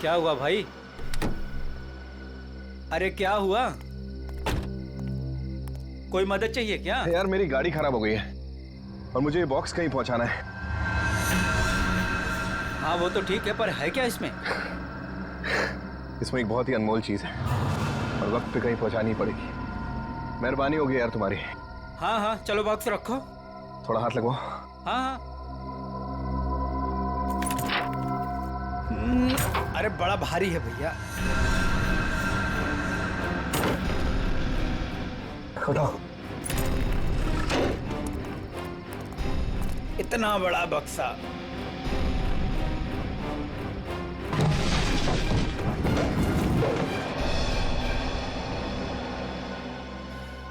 क्या हुआ भाई? अरे क्या हुआ? कोई मदद चाहिए क्या? यार मेरी गाड़ी खराब हो गई है और मुझे ये बॉक्स कहीं पहुंचाना है। हाँ वो तो ठीक है, पर है क्या इसमें? इसमें एक बहुत ही अनमोल चीज है और वक्त पे कहीं पहुंचानी पड़ेगी। मेहरबानी होगी यार तुम्हारी। हाँ हाँ चलो बॉक्स रखो। थोड़ा हाथ लगवाओ। हाँ हाँ। अरे बड़ा भारी है भैया। उठाओ। इतना बड़ा बक्सा।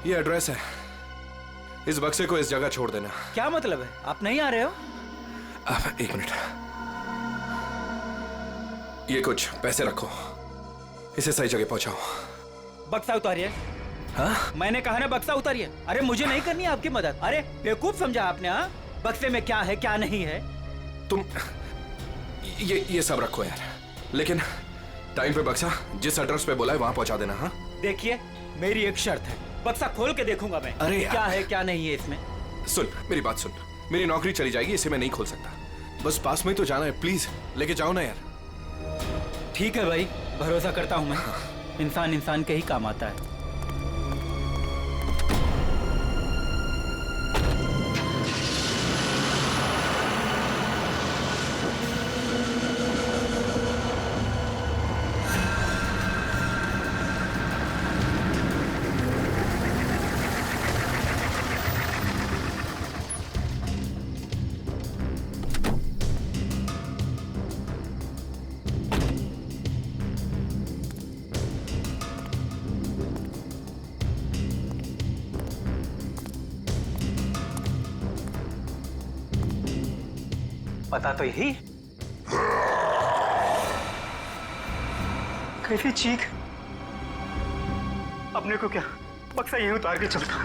ये एड्रेस है, इस बक्से को इस जगह छोड़ देना। क्या मतलब है? आप नहीं आ रहे हो? अब एक मिनट, ये कुछ पैसे रखो, इसे सही जगह पहुंचाओ। बक्सा उतारिए। हाँ? मैंने कहा ना बक्सा उतारिए। अरे मुझे नहीं करनी आपकी मदद। अरे बेवकूफ समझा आपने? हाँ, बक्से में क्या है क्या नहीं है। तुम ये सब रखो यार, लेकिन टाइम पे बक्सा जिस एड्रेस पे बोला है वहां पहुंचा देना। हाँ देखिए मेरी एक शर्त है, बक्सा खोल के देखूंगा मैं। अरे क्या है क्या नहीं है इसमें। सुन मेरी बात सुन, मेरी नौकरी चली जाएगी, इसे मैं नहीं खोल सकता। बस पास में ही तो जाना है, प्लीज लेके जाओ ना यार। ठीक है भाई, भरोसा करता हूं मैं। इंसान इंसान के ही काम आता है। पता तो यही। कैसी चीख! अपने को क्या बक्सा यहीं उतार के चलता।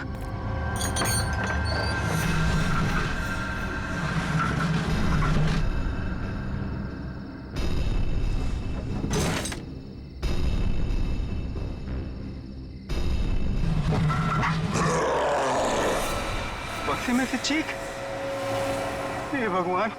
बक्से में से चीख! हे भगवान!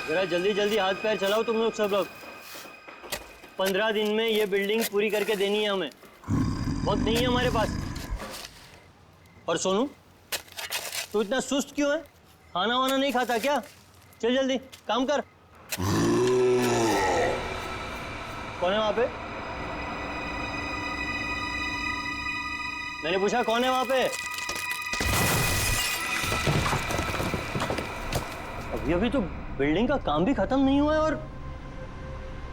जरा जल्दी जल्दी हाथ पैर चलाओ तुम लोग सब लोग। 15 दिन में ये बिल्डिंग पूरी करके देनी है हमें, वक्त नहीं है हमारे पास। और सोनू, तू इतना सुस्त क्यों है? खाना वाना नहीं खाता क्या? चल जल्दी काम कर। कौन है वहां पे? मैंने पूछा कौन है वहां पे? अभी तो बिल्डिंग का काम भी खत्म नहीं हुआ है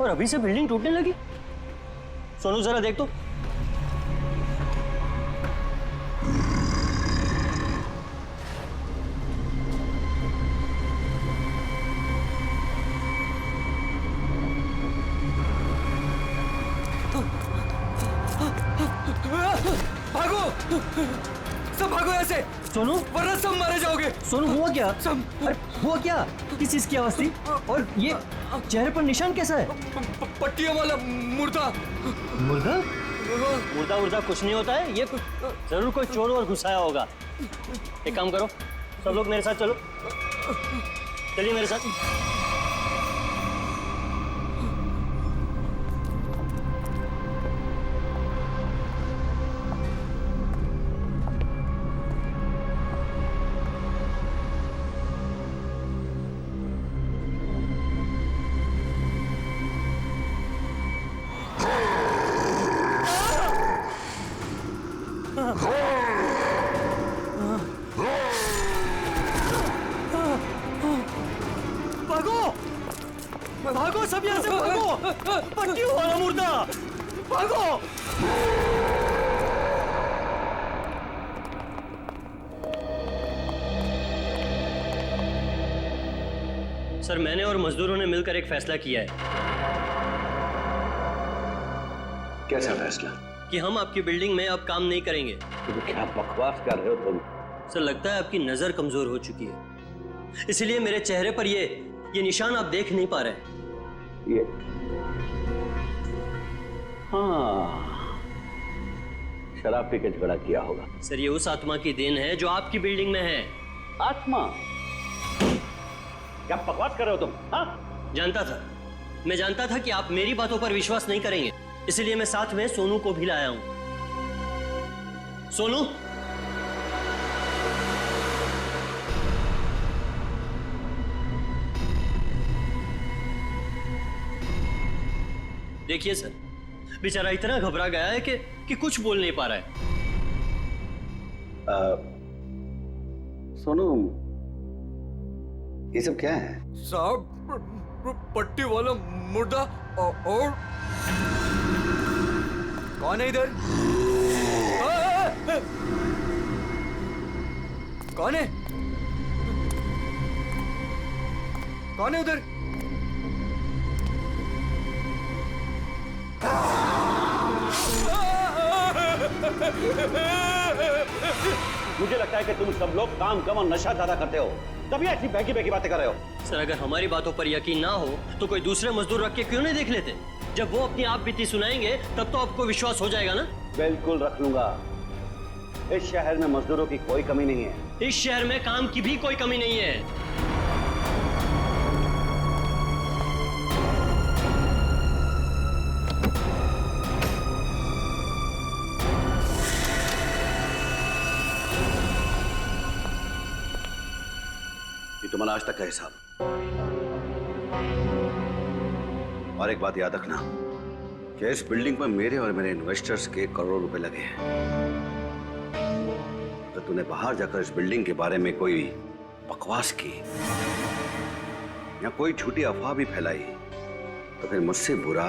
और अभी से बिल्डिंग टूटने लगी। सोनू जरा देख तो। भागो, सब भागो ऐसे। सोनू, वरना सब मारे जाओगे। सोनू हुआ क्या? सब अरे हुआ क्या? किस चीज की आवाज थी? और ये चेहरे पर निशान कैसा है? पट्टियों वाला मुर्दा। मुर्दा? मुर्दा मुर्दा कुछ नहीं होता है, ये जरूर कोई चोर और घुसाया होगा। एक काम करो, सब लोग मेरे साथ चलो, चलिए मेरे साथ। भागो सब यहाँ से, भागो! पट्टियों वाला मुर्दा, भागो! सर, मैंने और मजदूरों ने मिलकर एक फैसला किया है। कैसा फैसला? कि हम आपकी बिल्डिंग में अब काम नहीं करेंगे। तुम क्या बकवास कर रहे हो तुम? सर, लगता है आपकी नजर कमजोर हो चुकी है, इसलिए मेरे चेहरे पर ये निशान आप देख नहीं पा रहे। ये हाँ, शराब पी के झगड़ा किया होगा। सर, ये उस आत्मा की देन है जो आपकी बिल्डिंग में है। आत्मा? क्या बकवास कर रहे हो तुम? हाँ? जानता था, मैं जानता था कि आप मेरी बातों पर विश्वास नहीं करेंगे, इसलिए मैं साथ में सोनू को भी लाया हूं। सोनू, देखिए सर, बेचारा इतना घबरा गया है कि कुछ बोल नहीं पा रहा है। सोनू, ये सब क्या है? साहब, पट्टी वाला मुर्दा और कौन है इधर? कौन है? कौन है उधर? मुझे लगता है कि तुम सब लोग काम कम और नशा ज्यादा करते हो, तभी ऐसी बहकी बहकी बातें कर रहे हो। सर, अगर हमारी बातों पर यकीन ना हो तो कोई दूसरे मजदूर रख के क्यों नहीं देख लेते? जब वो अपनी आप बीती सुनाएंगे तब तो आपको विश्वास हो जाएगा ना। बिल्कुल रख लूंगा। इस शहर में मजदूरों की कोई कमी नहीं है। इस शहर में काम की भी कोई कमी नहीं है। तुम्हारा आज तक का हिसाब। और एक बात याद रखना कि इस बिल्डिंग में मेरे और मेरे इन्वेस्टर्स के करोड़ों रुपए लगे हैं। तो तूने बाहर जाकर इस बिल्डिंग के बारे में कोई बकवास की या कोई झूठी अफवाह भी फैलाई तो फिर मुझसे बुरा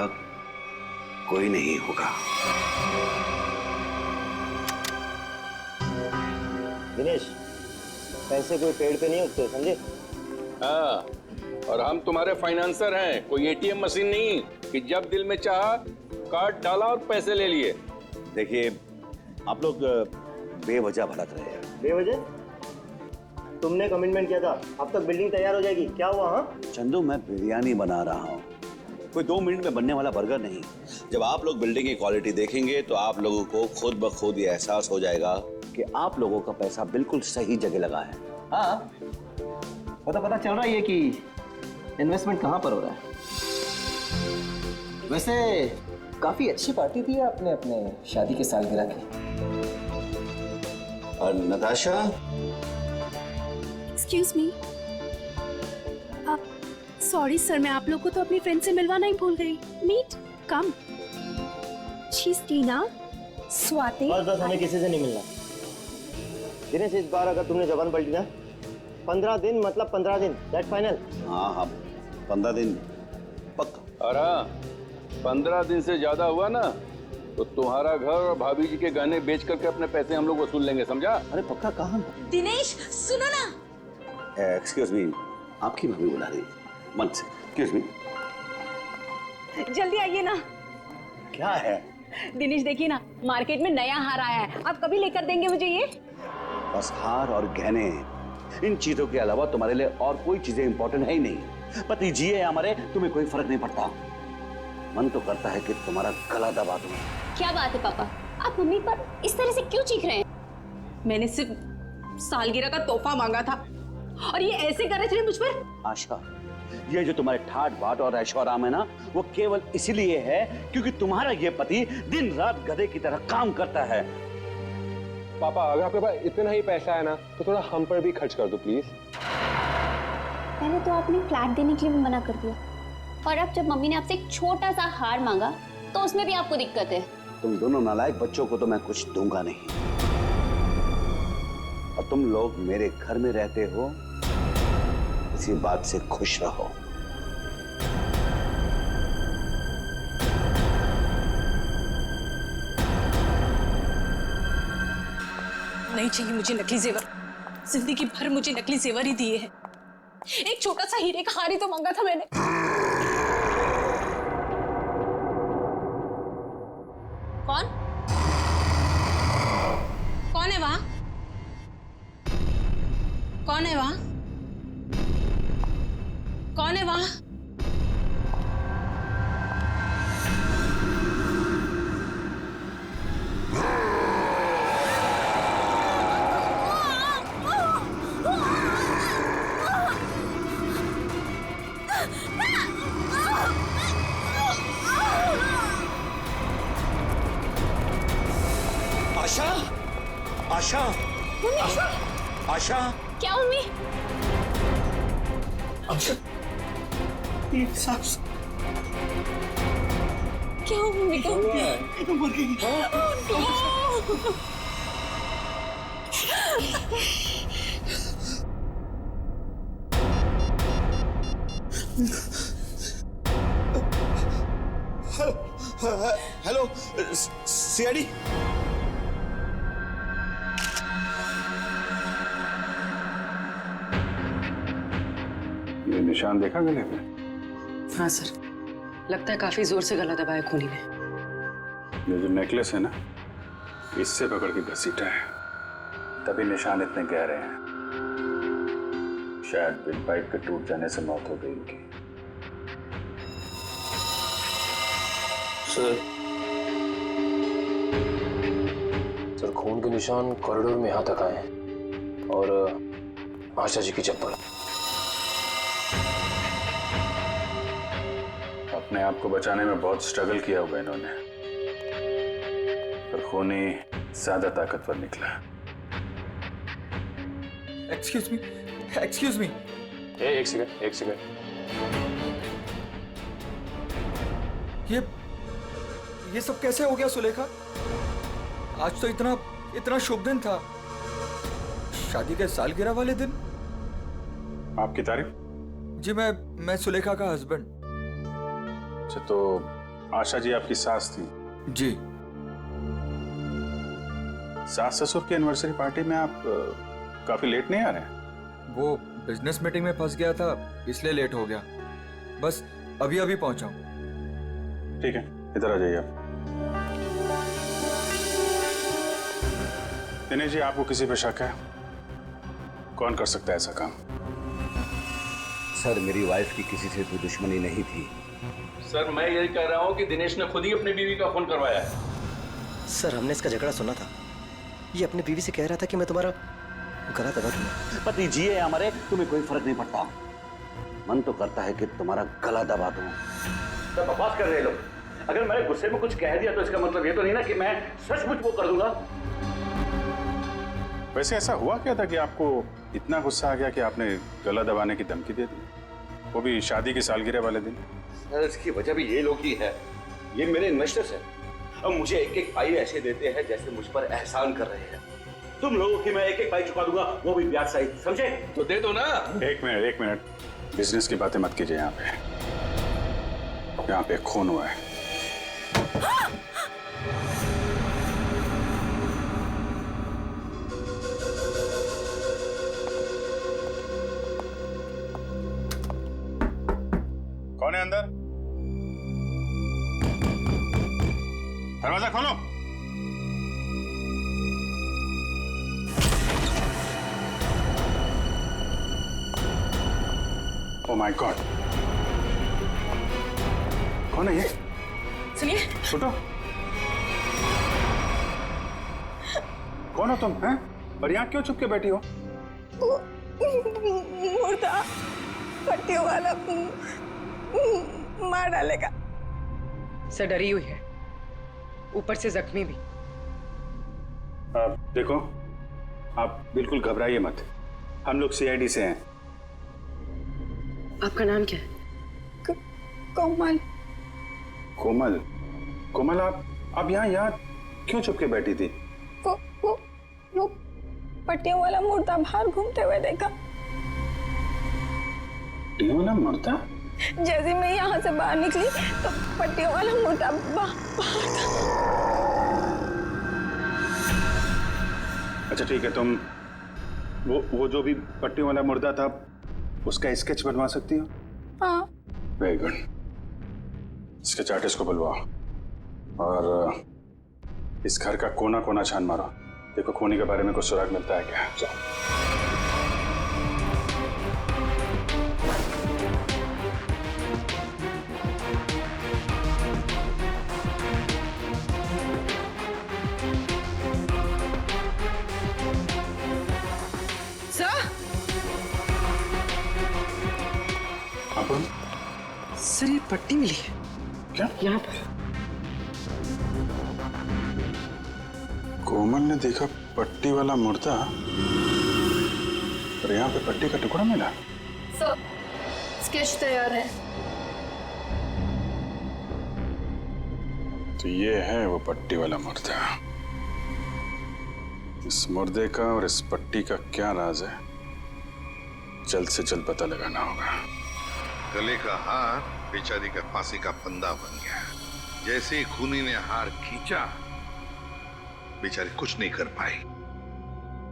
कोई नहीं होगा। दिनेश, पैसे कोई पेड़ पे नहीं उगते, समझे? हाँ, और हम तुम्हारे फाइनेंसर हैं, कोई एटीएम मशीन नहीं कि जब दिल में चाहा कार्ड डाला और पैसे ले लिए। देखिए, आप लोग बेवजह भड़क रहे हैं। बेवजह? तुमने कमिटमेंट किया था, अब तक बिल्डिंग तैयार हो जाएगी, क्या हुआ? हाँ चंदू, मैं बिरयानी बना रहा हूँ, कोई 2 मिनट में बनने वाला बर्गर नहीं। जब आप लोग बिल्डिंग की क्वालिटी देखेंगे तो आप लोगों को खुद ब खुद ये एहसास हो जाएगा कि आप लोगों का पैसा बिल्कुल सही जगह लगा है। हाँ, पता चल रहा है कि इन्वेस्टमेंट कहाँ पर हो रहा है। वैसे काफी अच्छी पार्टी दी है आपने अपने शादी के सालगिरह की। और Natasha, excuse me, sorry sir, मैं आप लोग को तो अपनी फ्रेंड से मिलवाना ही भूल गई। Meet, come. She is Tina, Swati. बस हमें किसी से नहीं मिलना। दिनेश, इस बार अगर तुमने जबान पलटी ना, 15 दिन मतलब 15 दिन, दैट फाइनल। हाँ 15 दिन पक्का। और हाँ, 15 दिन से ज्यादा हुआ ना तो तुम्हारा घर और भाभी जी के गहने बेच करके अपने पैसे हम लोग वसूल लेंगे, समझा? अरे पक्का कहाँ? दिनेश सुनो ना। एक्सक्यूज मी, आपकी भाभी बुला रही है। मन से, एक्सक्यूज मी। जल्दी आइए ना। क्या है? दिनेश देखिए ना, मार्केट में नया हार आया है, आप कभी लेकर देंगे मुझे ये? बस हार और गहने, इन चीजों के अलावा तुम्हारे लिए और कोई चीजें इंपॉर्टेंट है ही नहीं। पति जिए या मरे तुम्हें कोई फर्क नहीं पड़ता। मन तो करता है कि तुम्हारा गला दबा दूं। क्या बात है पापा, आप मम्मी पर इस तरह से क्यों चीख रहे हैं? मैंने सिर्फ सालगिरह का तोहफा मांगा था और ये ऐसे कर रहे थे मुझ पर। आशा, ये जो तुम्हारे ठाट बाट और ऐशो आराम है ना, वो केवल इसीलिए है क्योंकि तुम्हारा ये पति दिन रात गधे की तरह काम करता है। पापा, अगर आपके पास इतना ही पैसा है ना तो थोड़ा हम पर भी खर्च कर दो प्लीज। पहले तो आपने फ्लैट देने के लिए भी मना कर दिया, और अब जब मम्मी ने आपसे एक छोटा सा हार मांगा तो उसमें भी आपको दिक्कत है। तुम दोनों नालायक बच्चों को तो मैं कुछ दूंगा नहीं, और तुम लोग मेरे घर में रहते हो, इसी बात से खुश रहो। नहीं चाहिए मुझे नकली जेवर, जिंदगी भर मुझे नकली जेवर ही दिए हैं। एक छोटा सा हीरे का हार ही तो मांगा था मैंने। कौन कौन है वहां? कौन है वहां? कौन है वहां? आशा, आशा, आशा, आशा, क्या मम्मी? क्या हुआ मम्मी को? मर गई। Hello CID. ये निशान देखा गले पे? हाँ सर, लगता है काफी जोर से गला दबाया खूनी ने। ये जो नेकलेस है ना, इससे पकड़ के घसीटा है, तभी निशान इतने गहरे हैं। शायद विंड पाइप के टूट जाने से मौत हो गई इनकी। सर खून के निशान कॉरिडोर में यहाँ तक आए हैं, और आशा जी की चप्पल। अपने आप को बचाने में बहुत स्ट्रगल किया होगा इन्होंने, पर खूनी ज्यादा ताकतवर निकला। Excuse me, excuse me. एक सेकंड, एक सेकंड। ये सब कैसे हो गया सुलेखा? आज तो इतना शुभ दिन था, शादी के सालगिरह वाले दिन। आपकी तारीफ? जी मैं सुलेखा का हस्बैंड। अच्छा, तो आशा जी आपकी सास थी? जी। सास ससुर की एनिवर्सरी पार्टी में आप काफी लेट नहीं आ रहे हैं? वो बिजनेस मीटिंग में फंस गया था, इसलिए लेट हो गया। बस अभी अभी पहुंचा हूं। ठीक है, इधर आ जाइए आप। दिनेश जी, आपको किसी पे शक है? कौन कर सकता है ऐसा काम? सर, मेरी वाइफ की किसी से कोई दुश्मनी नहीं थी। सर, मैं यही कह रहा हूँ कि दिनेश ने खुद ही अपनी बीवी का खून करवाया है। सर, हमने इसका झगड़ा सुना था। ये अपनी बीवी से कह रहा था कि मैं तुम्हारा गला दबा दूंगा। पति जिए या मरे तुम्हें कोई फर्क नहीं पड़ता। मन तो करता है कि तुम्हारा गला दबा दूं। तो बकवास कर रहे लोग। अगर मैंने गुस्से में कुछ कह दिया तो इसका मतलब ये तो नहीं ना कि मैं सचमुच वो कर दूंगा। वैसे ऐसा हुआ क्या था कि आपको इतना गुस्सा आ गया कि आपने गला दबाने की धमकी दे दी, वो भी शादी की सालगिरह वाले दिन? सर, इसकी वजह भी ये लोग ही है। ये मेरे इन्वेस्टर्स हैं। अब मुझे एक एक पाई ऐसे देते हैं जैसे मुझ पर एहसान कर रहे हैं। तुम लोगों की मैं एक एक पाई चुका दूंगा, वो भी ब्याज सहित, समझे? तो दे दो ना। एक मिनट, बिजनेस की बातें मत कीजिए। यहाँ पे खून हुआ है। कौन है अंदर? दरवाजा खोलो। ओह माय गॉड, कौन है ये? सुनिए, छोटो, कौन हो तुम हैं? और यहाँ क्यों चुप के बैठी हो? मुर्दा पट्टियों वाला मार डालेगा। सर डरी हुई है, ऊपर से जख्मी भी। देखो, आप बिल्कुल घबराइए मत। हम लोग सीआईडी से हैं। आपका नाम क्या है? कोमल। कोमल? कोमल, आप यहाँ क्यों चुप के बैठी थी? वो पट्टियों वाला मुर्दा बाहर घूमते हुए देखा। पट्टियों वाला मुर्दा? जैसे मैं यहाँ से बाहर निकली तो पट्टियों वाला मुर्दा बाहर था। अच्छा ठीक है, तुम वो जो भी पट्टियों वाला मुर्दा था उसका स्केच बनवा सकती हो? हाँ। Very good. स्केच आर्टिस्ट को बुलवाओ और इस घर का कोना कोना छान मारो। देखो खूनी के बारे में कुछ सुराग मिलता है क्या? जाओ। सर ये पट्टी मिली है। क्या? यहाँ पर। कोमल ने देखा पट्टी वाला मुर्दा और यहाँ पे पट्टी का टुकड़ा मिला। सर स्केच तैयार है। तो ये है वो पट्टी वाला मुर्दा। इस मुर्दे का और इस पट्टी का क्या राज है, जल्द से जल्द पता लगाना होगा। गले का हार बेचारी का फांसी का फंदा बन गया। जैसे ही खूनी ने हार खींचा, बेचारी कुछ नहीं कर पाई।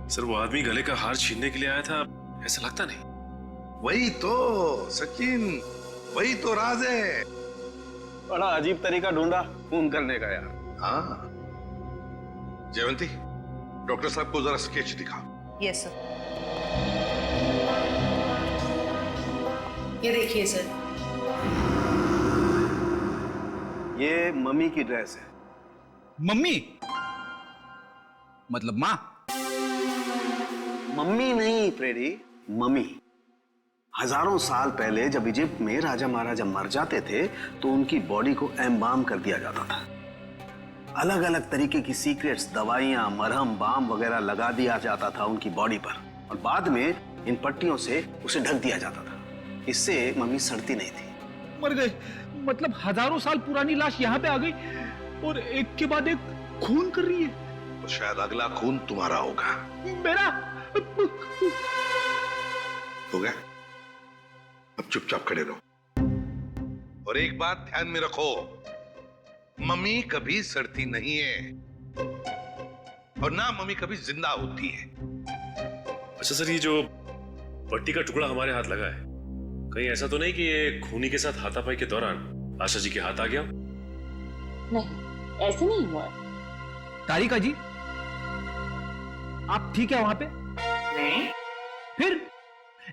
सर वो आदमी गले का हार छीनने के लिए आया था, ऐसा लगता नहीं। वही तो सचिन, वही तो राज है। बड़ा अजीब तरीका ढूंढा खून करने का यार। हाँ जयवंती, डॉक्टर साहब को जरा स्केच दिखा। Yes sir. ये देखिए सर, ये मम्मी की ड्रेस है। मम्मी मतलब माँ? मम्मी नहीं फ्रेडी, मम्मी। हजारों साल पहले जब इजिप्ट में राजा महाराजा मर जाते थे तो उनकी बॉडी को एम्बाम कर दिया जाता था। अलग अलग तरीके की सीक्रेट्स, दवाइयां, मरहम, बाम वगैरह लगा दिया जाता था उनकी बॉडी पर और बाद में इन पट्टियों से उसे ढक दिया जाता था। इससे मम्मी सड़ती नहीं थी। मर गए मतलब हजारों साल पुरानी लाश यहाँ पे आ गई और एक के बाद एक खून कर रही है। तो शायद अगला खून तुम्हारा होगा। मेरा हो गया, अब चुपचाप खड़े रहो। और एक बात ध्यान में रखो, मम्मी कभी सड़ती नहीं है और ना मम्मी कभी जिंदा होती है। अच्छा सर, ये जो पट्टी का टुकड़ा हमारे हाथ लगा है, कहीं ऐसा तो नहीं कि ये खूनी के साथ हाथापाई के दौरान आशा जी के हाथ आ गया? नहीं, ऐसे नहीं हुआ। तारिका जी, आप ठीक है वहां पे? नहीं। फिर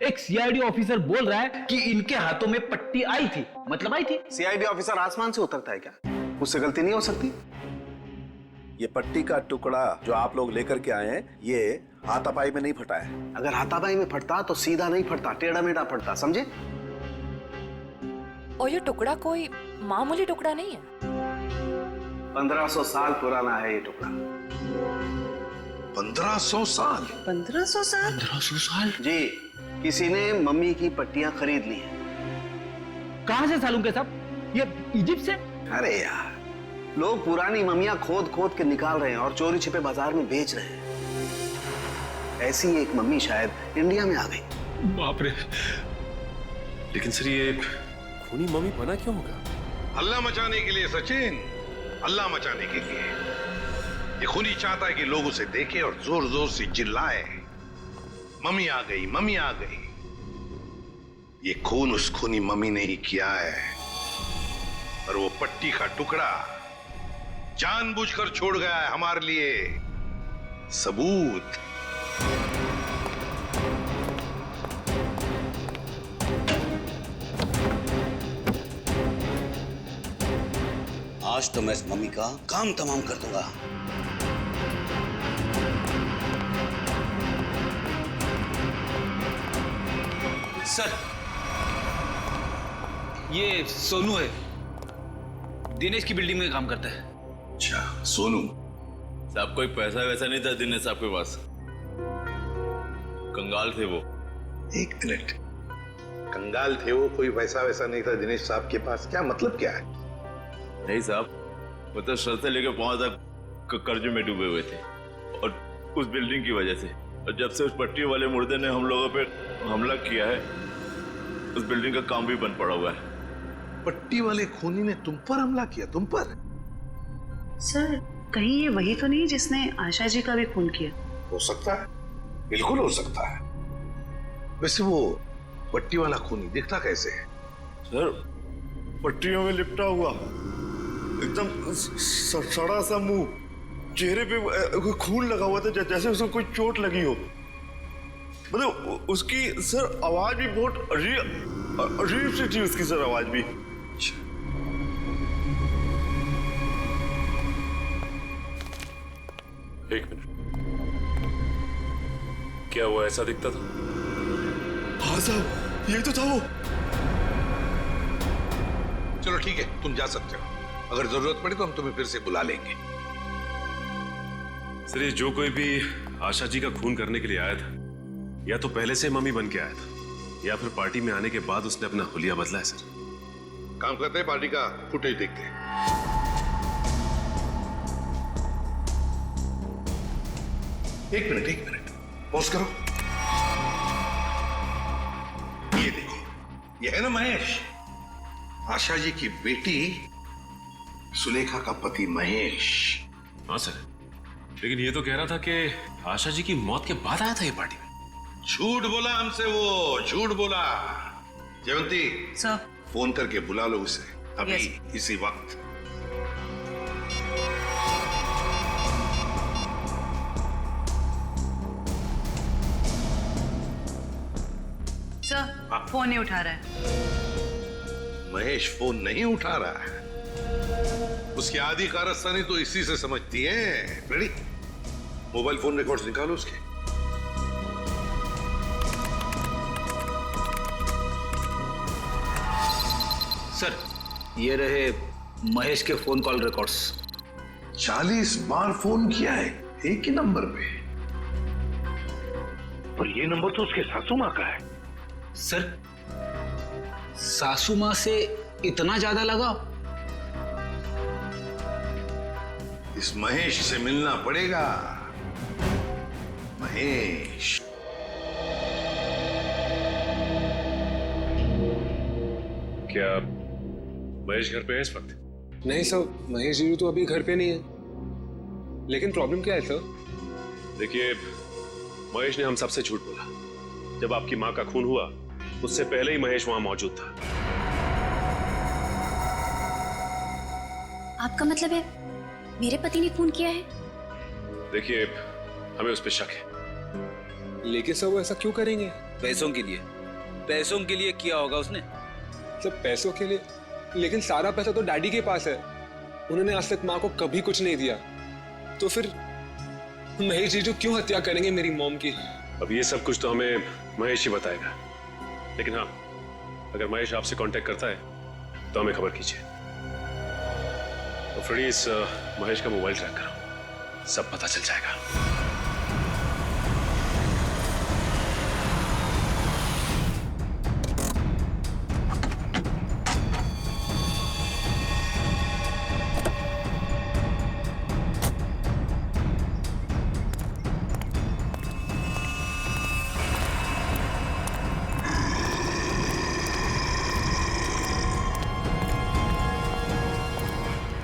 एक सीआईडी ऑफिसर बोल रहा है कि इनके हाथों में पट्टी आई थी, मतलब आई थी। सीआईडी ऑफिसर आसमान से उतरता है क्या? उससे गलती नहीं हो सकती। ये पट्टी का टुकड़ा जो आप लोग लेकर के आए हैं, ये हाथापाई में नहीं फटा है। अगर हाथापाई में फटता तो सीधा नहीं फटता, टेढ़ा मेढ़ा फटता, समझे? और ये टुकड़ा कोई मामूली टुकड़ा नहीं है। 1500 साल पुराना है ये टुकड़ा। 1500 साल? 1500 साल? 1500 साल? जी, किसी ने मम्मी की पट्टियां खरीद ली हैं। कहां से सालूं के साहब? ये इजिप्ट से? अरे यार, लोग पुरानी मम्मियां खोद खोद के निकाल रहे हैं और चोरी छिपे बाजार में बेच रहे हैं। ऐसी एक मम्मी शायद इंडिया में आ गई। बाप रे। लेकिन सर ये खूनी मम्मी बना क्यों होगा? हल्ला मचाने के लिए सचिन, हल्ला मचाने के लिए। ये खूनी चाहता है कि लोग उसे देखें और जोर जोर से चिल्लाए, मम्मी आ गई, मम्मी आ गई। ये खून उस खूनी मम्मी ने ही किया है और वो पट्टी का टुकड़ा जानबूझकर छोड़ गया है हमारे लिए सबूत। आज तो मैं इस मम्मी का काम तमाम कर दूंगा। सर, ये सोनू है, दिनेश की बिल्डिंग में काम करता है। अच्छा, सोनू साहब कोई पैसा वैसा नहीं था दिनेश साहब के पास, कंगाल थे वो। एक मिनट, कंगाल थे वो, कोई पैसा वैसा नहीं था दिनेश साहब के पास, क्या मतलब क्या है? नहीं साहब, वो तो सर से लेकर पांव तक कर्ज में डूबे हुए थे, और उस बिल्डिंग की वजह से। और जब से उस पट्टी वाले मुर्दे ने हम लोगों पे हमला किया है, उस बिल्डिंग का काम भी बंद पड़ा हुआ है। पट्टी वाले खूनी ने तुम पर हमला किया? तुम पर? सर, कहीं ये वही तो नहीं जिसने आशा जी का भी खून किया? हो सकता है, बिल्कुल हो सकता है। वैसे वो पट्टी वाला खूनी दिखता कैसे है? सर, पट्टियों में लिपटा हुआ, एकदम सड़ा सा मुंह, चेहरे पे खून लगा हुआ था जैसे उसको कोई चोट लगी हो। मतलब उसकी सर आवाज भी बहुत अजीब सी थी, उसकी सर आवाज भी। एक मिनट, क्या वो ऐसा दिखता था? हाँ साहब, ये तो था वो। चलो ठीक है, तुम जा सकते हो। अगर जरूरत पड़ी तो हम तुम्हें फिर से बुला लेंगे। सर, ये जो कोई भी आशा जी का खून करने के लिए आया था, या तो पहले से मम्मी बन के आया था, या फिर पार्टी में आने के बाद उसने अपना हुलिया बदला है। सर, काम करते हैं, पार्टी का फुटेज देखते हैं। एक मिनट, पॉज करो। ये देखो, ये है ना महेश, आशा जी की बेटी सुलेखा का पति महेश। हाँ सर, लेकिन ये तो कह रहा था कि आशा जी की मौत के बाद आया था ये पार्टी में। झूठ बोला हमसे, वो झूठ बोला। जयवंती सर, फोन करके बुला लो उसे अभी, Yes. इसी वक्त। सर, फोन नहीं उठा रहा है। महेश फोन नहीं उठा रहा है, उसकी आधी कारस्तानी तो इसी से समझती है। रेडी? मोबाइल फोन रिकॉर्ड्स निकालो उसके। सर, ये रहे महेश के फोन कॉल रिकॉर्ड्स। 40 बार फोन किया है एक ही नंबर पे, और ये नंबर तो उसके सासू माँ का है। सर, सासू माँ से इतना ज्यादा लगाव? इस महेश से मिलना पड़ेगा। महेश, क्या महेश घर पे है इस वक्त? नहीं सर, महेश जी तो अभी घर पे नहीं है। लेकिन प्रॉब्लम क्या है सर? देखिए, महेश ने हम सबसे झूठ बोला। जब आपकी माँ का खून हुआ, उससे पहले ही महेश वहां मौजूद था। आपका मतलब है मेरे पति ने खून किया है? देखिए, हमें उस पर शक है। लेकिन सर वो ऐसा क्यों करेंगे? पैसों के लिए। पैसों के लिए किया होगा उसने। सब पैसों के लिए? लेकिन सारा पैसा तो डैडी के पास है, उन्होंने आज तक माँ को कभी कुछ नहीं दिया। तो फिर महेश जी जो क्यों हत्या करेंगे मेरी मॉम की? अब ये सब कुछ तो हमें महेश ही बताएगा। लेकिन हाँ, अगर महेश आपसे कांटेक्ट करता है तो हमें खबर कीजिए। तो फ्रेडी, इस महेश का मोबाइल ट्रैक करो, सब पता चल जाएगा।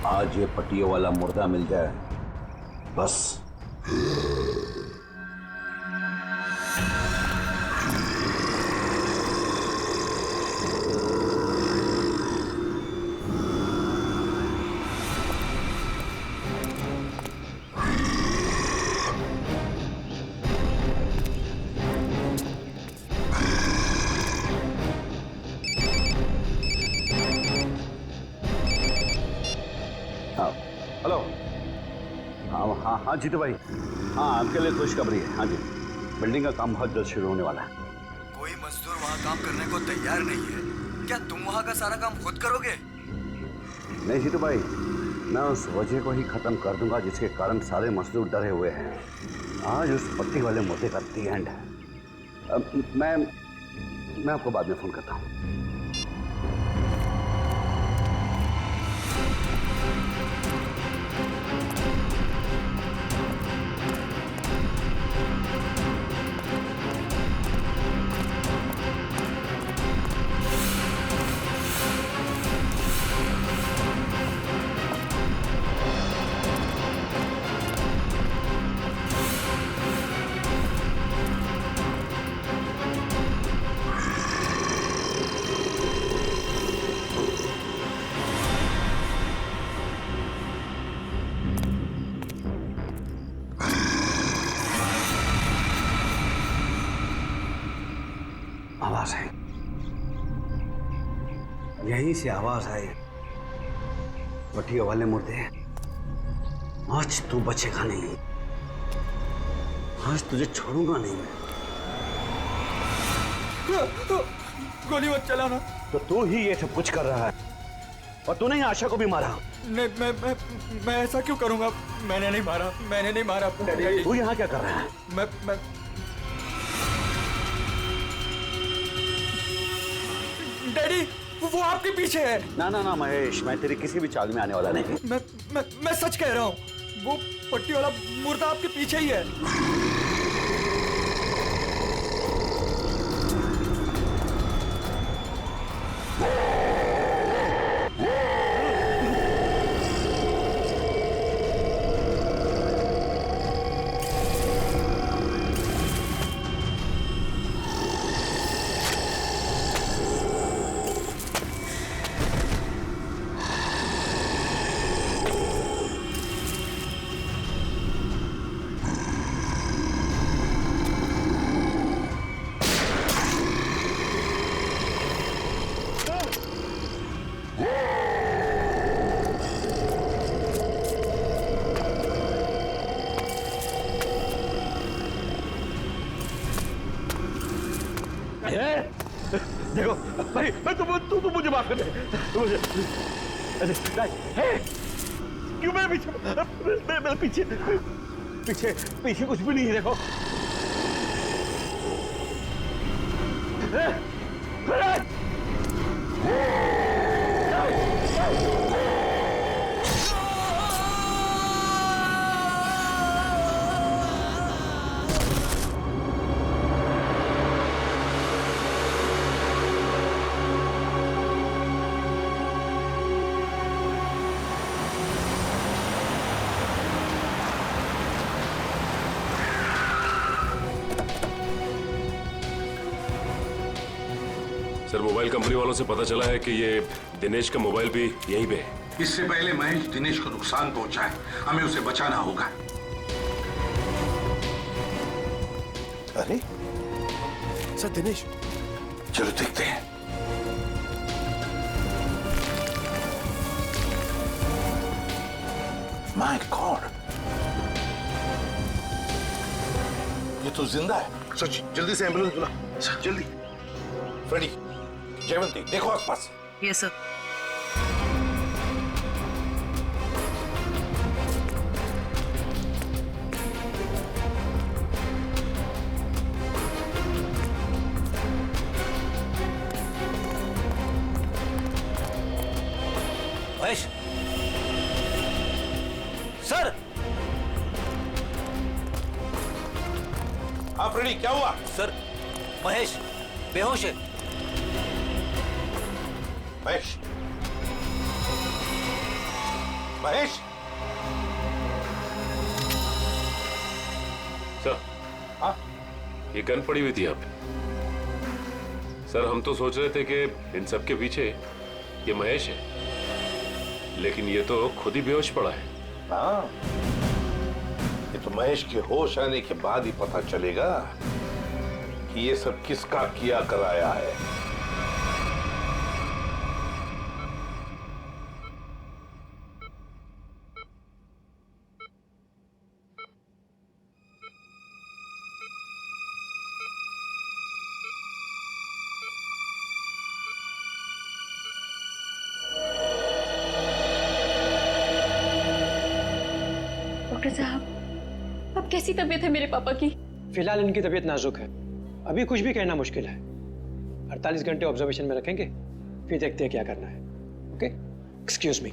आज ये पट्टियों वाला मुर्दा मिल जाए बस। हाँ हाँ हाँ जीतू भाई, हाँ आपके लिए खुशखबरी है। हाँ जी, बिल्डिंग का काम बहुत जल्द शुरू होने वाला है। कोई मजदूर वहाँ काम करने को तैयार नहीं है। क्या तुम वहाँ का सारा काम खुद करोगे? नहीं जीतू भाई, मैं उस वजह को ही खत्म कर दूंगा जिसके कारण सारे मजदूर डरे हुए हैं। आज उस पट्टी वाले मुद्दे का दी एंड है। अब मैं आपको बाद में फोन करता हूँ। आवाज है, यहीं से आवाज आई। पट्टियों वाले मुर्दे, आज तू बचेगा नहीं, आज तुझे छोड़ूंगा नहीं मैं। गोली मत चलाना। तो तू ही ये सब कुछ कर रहा है और तूने ही आशा को भी मारा। नहीं, मैं ऐसा क्यों करूंगा? मैंने नहीं मारा। तू यहाँ क्या कर रहा है? मैं डैडी, वो आपके पीछे है। ना महेश, मैं तेरी किसी भी चाल में आने वाला नहीं। मैं सच कह रहा हूँ, वो पट्टी वाला मुर्दा आपके पीछे ही है। देखो भाई, तू मुझे माफ कर दे। मुझे क्यों मेरे पीछे पीछे कुछ भी नहीं है। देखो सर, मोबाइल कंपनी वालों से पता चला है कि ये दिनेश का मोबाइल भी यहीं पे है। इससे पहले महेश दिनेश को नुकसान पहुंचाए, हमें उसे बचाना होगा। अरे सर, दिनेश, चलो देखते हैं। माय गॉड, ये तो जिंदा है। सच, जल्दी से एम्बुलेंस बुला, जल्दी। फ्रेडी, जयवंती, देखो आसपास। Yes sir. महेश सर। हाँ फ्रेडी, क्या हुआ? सर, महेश बेहोश है। महेश, महेश। सर, हाँ? ये गन पड़ी हुई थी यहाँ पे। सर, हम तो सोच रहे थे कि इन सब के पीछे ये महेश है, लेकिन ये तो खुद ही बेहोश पड़ा है। हाँ, ये तो महेश के होश आने के बाद ही पता चलेगा कि ये सब किसका किया कराया है। डॉक्टर साहब, अब कैसी तबीयत है मेरे पापा की? फिलहाल इनकी तबीयत नाजुक है, अभी कुछ भी कहना मुश्किल है। 48 घंटे ऑब्जर्वेशन में रखेंगे, फिर देखते हैं क्या करना है। Okay, excuse me.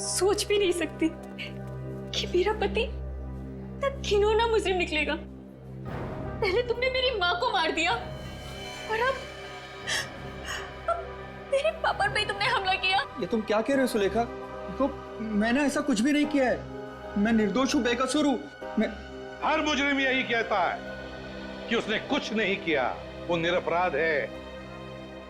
सोच भी नहीं सकती कि मेरा पति इतना घिनौना मुजरिम निकलेगा। पहले तुमने मेरी माँ को मार दिया और अब मेरे पापा पे तुमने हमला किया। ये तुम क्या कह रहे हो सुलेखा? तो मैंने ऐसा कुछ भी नहीं किया है, मैं निर्दोष हूँ, बेकसूर हूँ। हर मुजरिम यही कहता है कि उसने कुछ नहीं किया, वो निरपराध है।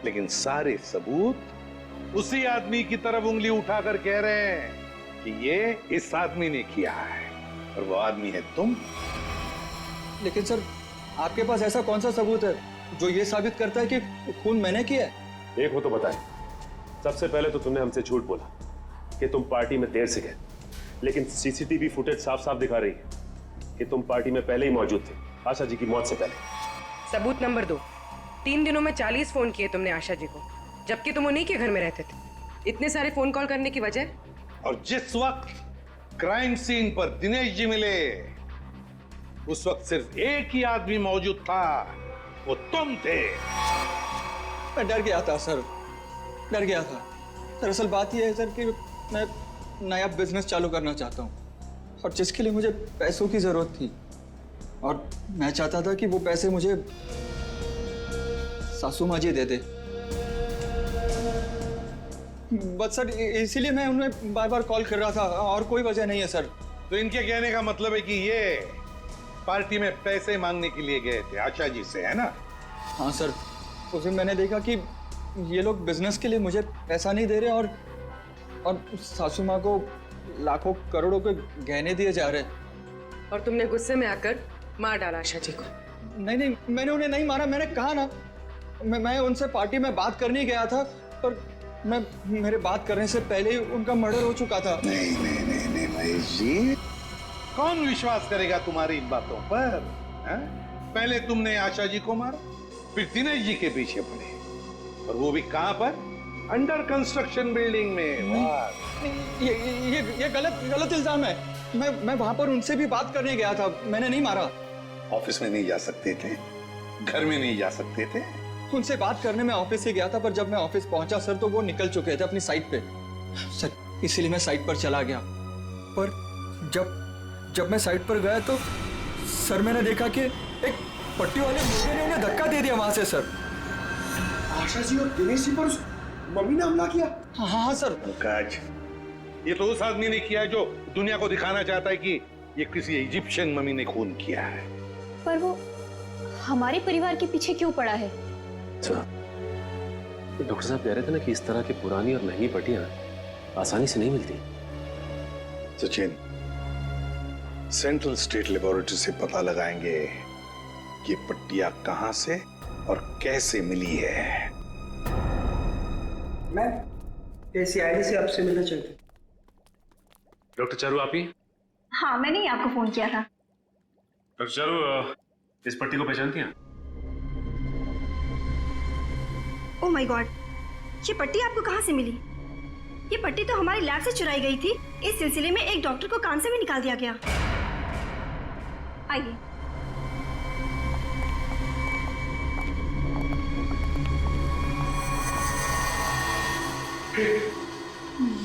लेकिन सारे सबूत उसी आदमी की तरफ उंगली उठाकर कह रहे हैं कि ये इस आदमी ने किया है, और वो आदमी है तुम। लेकिन सर, आपके पास ऐसा कौन सा सबूत है जो ये साबित करता है कि खून मैंने किया है? एक हो तो बताए। सबसे पहले तो तुमने हमसे झूठ बोला कि तुम पार्टी में देर से गए, लेकिन सीसीटीवी फुटेज साफ साफ दिखा रही है कि तुम पार्टी में पहले ही मौजूद थे, आशा जी की मौत से पहले। सबूत नंबर 2, 3 दिनों में 40 फोन किए तुमने आशा जी को, जबकि तुम उन्हीं के घर में रहते थे। इतने सारे फोन कॉल करने की वजह? और जिस वक्त क्राइम सीन पर दिनेश जी मिले, उस वक्त सिर्फ एक ही आदमी मौजूद था, वो तुम थे। मैं डर गया था सर, डर गया था। दरअसल बात यह है सर कि मैं नया बिजनेस चालू करना चाहता हूँ, और जिसके लिए मुझे पैसों की जरूरत थी, और मैं चाहता था कि वो पैसे मुझे सासू माँ जी दे दे। बस सर इसीलिए मैं उन्हें बार बार कॉल कर रहा था, और कोई वजह नहीं है सर। तो इनके कहने का मतलब है कि ये पार्टी में पैसे मांगने के लिए गए थे आशा जी से, है ना? हाँ सर, उस दिन मैंने देखा कि ये लोग बिजनेस के लिए मुझे पैसा नहीं दे रहे, और सासू माँ को लाखों करोड़ों के गहने दिए जा रहे। और तुमने गुस्से में आकर मार डाला आशा जी को? नहीं, मैंने उन्हें नहीं मारा। मैंने कहा ना, मैं उनसे पार्टी में बात करने गया था, पर मेरे बात करने से पहले ही उनका मर्डर हो चुका था। नहीं महेश जी, कौन विश्वास करेगा तुम्हारी इन बातों पर? पहले तुमने आशा जी को मारा, फिर दिनेश जी के पीछे पड़े, और वो भी कहां पर? अंडर कंस्ट्रक्शन बिल्डिंग में। ये गलत इल्जाम है। मैं वहां पर उनसे भी बात करने गया था, मैंने नहीं मारा। ऑफिस में नहीं जा सकते थे, घर में नहीं जा सकते थे? उनसे बात करने में ऑफिस से गया था, पर जब मैं ऑफिस पहुंचा सर, तो वो निकल चुके थे अपनी साइट पे सर, इसीलिए मैं साइट पर चला गया। पर जब मैं साइट पर गया तो सर मैंने देखा कि एक पट्टी वाले मुर्गे ने उन्हें धक्का दे दिया वहां से सर। आशा जी और दिनेश जी पर मम्मी ने हमला किया? हाँ सर। पंकज, ये तो उस आदमी ने किया जो दुनिया को दिखाना चाहता है कि ये किसी इजिप्शियन मम्मी ने खून किया है। पर वो हमारे परिवार के पीछे क्यों पड़ा है? डॉक्टर साहब कह रहे थे ना कि इस तरह की पुरानी और महंगी पट्टियां आसानी से नहीं मिलती। सचिन, सेंट्रल स्टेट लेबोरेटरी से पता लगाएंगे कि पट्टियां कहां से और कैसे मिली है। मैं ACID से आपसे मिलना चाहती हूँ। डॉक्टर चारू आप ही? हाँ, मैंने ही आपको फोन किया था। डॉक्टर चारू, इस पट्टी को पहचानती हैं? ओह माय गॉड, ये पट्टी आपको कहाँ से मिली? ये पट्टी तो हमारी लैब से चुराई गई थी। इस सिलसिले में एक डॉक्टर को काम से भी निकाल दिया गया। आइए।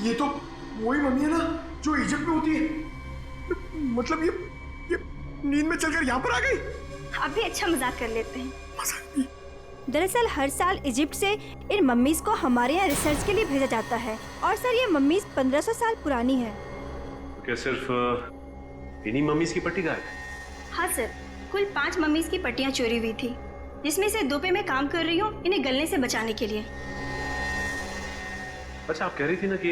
ये तो वही मम्मी है ना जो इजिप्ट में होती है। मतलब ये नींद में चलकर यहाँ पर आ गई। आप भी अच्छा मजाक कर लेते हैं। दरअसल हर साल इजिप्ट से इन मम्मीज को हमारे यहाँ रिसर्च के लिए भेजा जाता है, और सर ये मम्मीज 1500 साल पुरानी है। तो क्या सिर्फ इन्हीं मम्मीज की पट्टी गायब है? हाँ सर, कुल 5 मम्मीज की पट्टियाँ चोरी हुई थी, जिसमें से 2 पे मैं काम कर रही हूँ इन्हें गलने से बचाने के लिए। अच्छा, आप कह रही थी ना कि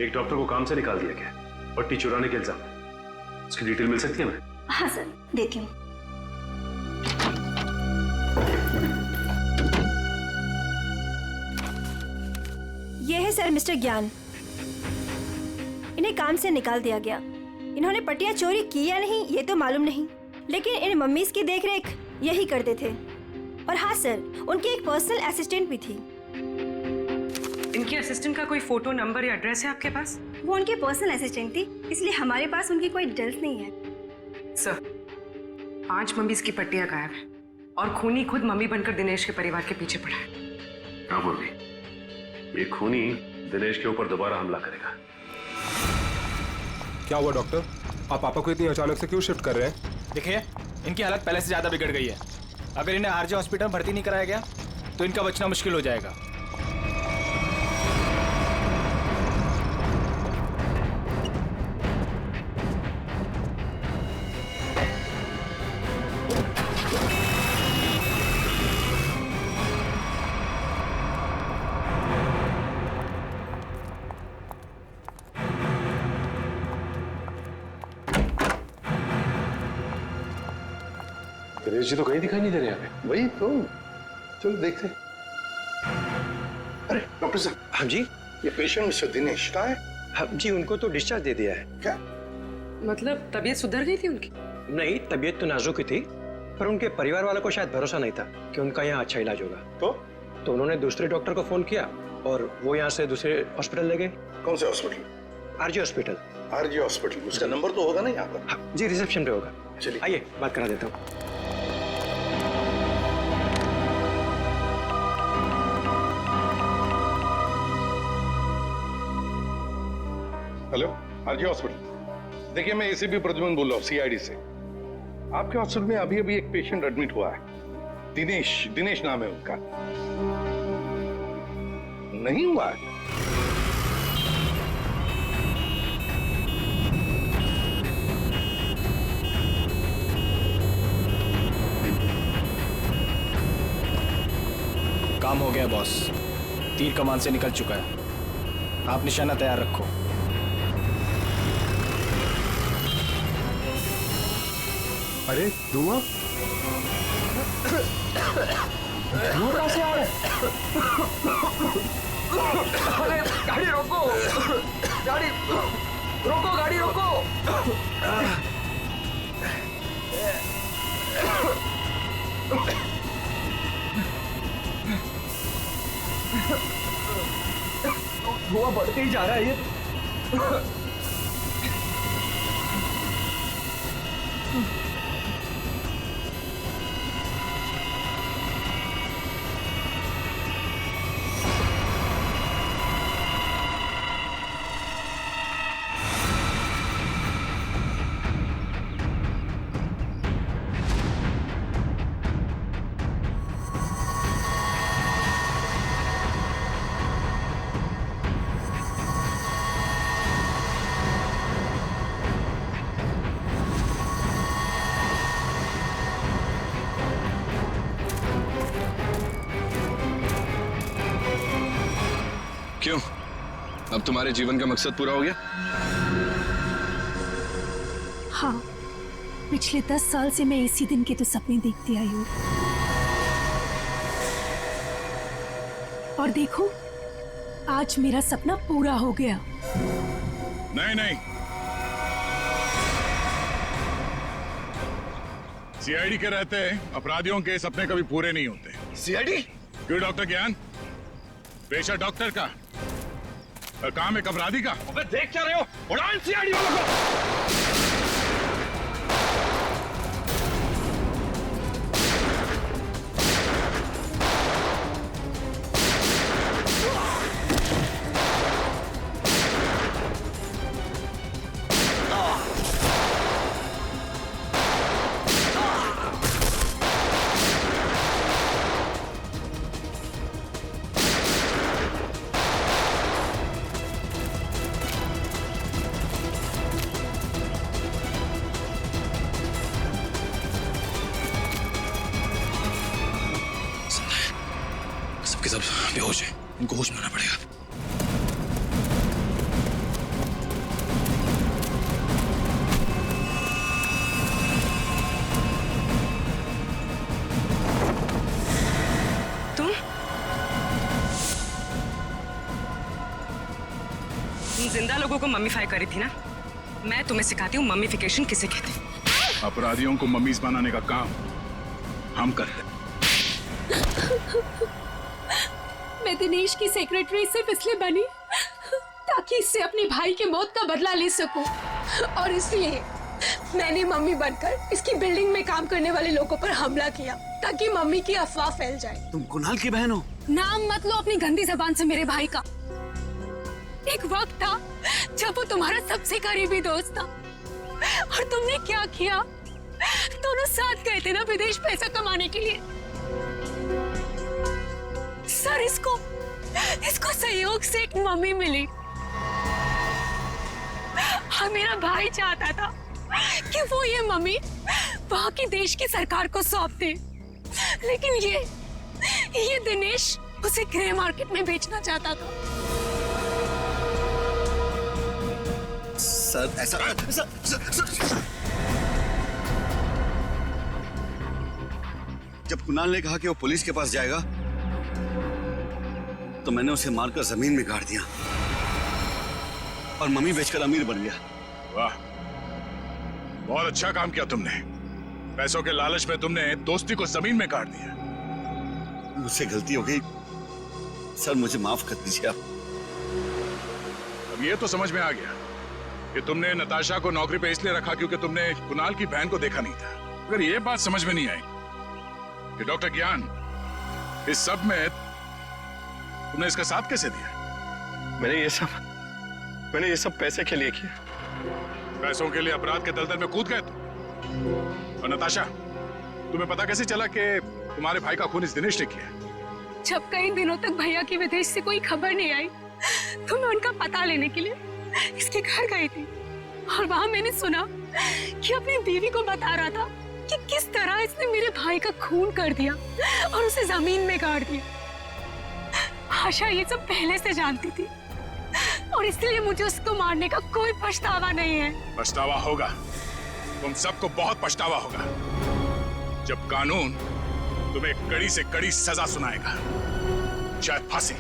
एक डॉक्टर को काम से निकाल दिया गया पट्टी चुराने के इल्जाम में, उसकी डिटेल मिल सकती है हमें? हाँ सर, देती हूँ। ये है सर मिस्टर ज्ञान। इन्हें काम से निकाल दिया गया। इन्होंने पट्टियां चोरी की या नहीं ये तो मालूम नहीं, लेकिन इन मम्मीज की देखरेख यही करते थे। और हाँ सर, उनकी एक पर्सनल असिस्टेंट भी थी। इनके असिस्टेंट का कोई फोटो, नंबर या एड्रेस है आपके पास? वो उनकी पर्सनल असिस्टेंट थी, इसलिए हमारे पास उनकी कोई डिटेल्स नहीं है। सर, 5 मम्मीज की पट्टियां गायब है और खूनी खुद मम्मी बनकर दिनेश के परिवार के पीछे पड़ा है। क्या बोल रही? ये खूनी दिनेश के ऊपर दोबारा हमला करेगा। क्या हुआ डॉक्टर? आप पापा को इतनी अचानक से क्यों शिफ्ट कर रहे हैं? देखिए, इनकी हालत पहले से ज्यादा बिगड़ गई है। अगर इन्हें आरजे हॉस्पिटल में भर्ती नहीं कराया गया तो इनका बचना मुश्किल हो जाएगा। दिनेश जी तो कहीं दिखाई नहीं दे रहे हमें। वही तो, चलो देखते। अरे डॉक्टर साहब। हाँ जी, ये पेशेंट मिस्टर दिनेश का है? हाँ जी, उनको तो डिस्चार्ज दे दिया है। क्या मतलब तबीयत सुधर गई थी उनकी? नहीं, तबीयत तो नाजुक ही थी, पर उनके परिवार वालों को शायद भरोसा नहीं था कि उनका यहाँ अच्छा इलाज होगा। तो उन्होंने दूसरे डॉक्टर को फोन किया और वो यहाँ से दूसरे हॉस्पिटल ले गए। कौन से hospital? RG hospital. RG hospital, उसका नंबर तो होगा ना यहाँ पर? हाँ जी, रिसेप्शन पे होगा। चलिए आइए, बात करा देता हूँ। Hello, RG hospital. देखिए, मैं एसीपी प्रद्युमन बोल रहा हूँ, सीआईडी से। आपके हॉस्पिटल में अभी अभी एक पेशेंट एडमिट हुआ है। दिनेश नाम है उनका। नहीं हुआ है? काम हो गया बॉस, तीर कमान से निकल चुका है। आप निशाना तैयार रखो। अरे धुआं कहाँ से आ रहा है? अरे गाड़ी रोको, गाड़ी रोको, गाड़ी रोको। धुआं बढ़ते ही जा रहा है ये। क्यों, अब तुम्हारे जीवन का मकसद पूरा हो गया? हाँ, पिछले 10 साल से मैं इसी दिन के तो सपने देखती आई हूँ। और देखो, आज मेरा सपना पूरा हो गया। नहीं नहीं, सीआईडी के रहते अपराधियों के सपने कभी पूरे नहीं होते। सीआईडी? क्यों डॉक्टर ज्ञान? पेशा डॉक्टर का, काम एक अपराधी का। अबे देख क्या रहे हो? उड़ाओ सीआईडी वालों को। सबके सब बेहोश हैं, इनको होश में आना पड़ेगा। तुम जिंदा लोगों को मम्मीफाई करी थी ना? मैं तुम्हें सिखाती हूँ मम्मीफिकेशन किसे कहते हैं। अपराधियों को मम्मीज बनाने का काम हम करते हैं। मैं दिनेश की सेक्रेटरी सिर्फ इसलिए बनी ताकि इससे अपने भाई के मौत का बदला ले सकूं, और इसलिए मैंने मम्मी बनकर इसकी बिल्डिंग में काम करने वाले लोगों पर हमला किया ताकि मम्मी की अफवाह फैल जाए। तुम कुणाल की बहन हो? नाम मत लो अपनी गंदी जबान से मेरे भाई का। एक वक्त था जब वो तुम्हारा सबसे करीबी दोस्त था, और तुमने क्या किया? दोनों साथ गए थे ना विदेश पैसा कमाने के लिए। सर, इसको सहयोग से एक मम्मी मिली, और मेरा भाई चाहता था कि वो ये मम्मी वहां की देश की सरकार को सौंप दे, लेकिन ये दिनेश उसे ग्रे मार्केट में बेचना चाहता था। सर ऐसा जब कुणाल ने कहा कि वो पुलिस के पास जाएगा तो मैंने उसे मारकर जमीन में गाड़ दिया और मम्मी बेचकर अमीर बन गया। वाह, बहुत अच्छा काम किया तुमने। पैसों के लालच में तुमने दोस्ती को जमीन में गाड़ दिया। मुझसे गलती हो गई सर, मुझे माफ कर दीजिए आप। अब ये तो समझ में आ गया कि तुमने नताशा को नौकरी पे इसलिए रखा क्योंकि तुमने कुणाल की बहन को देखा नहीं था। अगर ये बात समझ में नहीं आई कि डॉक्टर ज्ञान इस सब में तुमने इसका साथ कैसे दिया? मैंने ये सब पैसे के लिए किया। पैसों के लिए अपराध के दलदल में कूद गए तुम। और नताशा, तुम्हें पता कैसे चला कि तुम्हारे भाई का खून इस दिनेश ने किया? जब कई दिनों तक भैया की विदेश से कोई खबर नहीं आई तो मैं उनका पता लेने के लिए इसके घर गई थी, और वहां मैंने सुना कि अपनी बीवी को बता रहा था कि किस तरह इसने मेरे भाई का खून कर दिया और उसे जमीन में गाड़ दिया। आशा ये सब पहले से जानती थी, और इसलिए मुझे उसको मारने का कोई पछतावा नहीं है। पछतावा होगा, तुम सबको बहुत पछतावा होगा जब कानून तुम्हें कड़ी से कड़ी सजा सुनाएगा, शायद फांसी।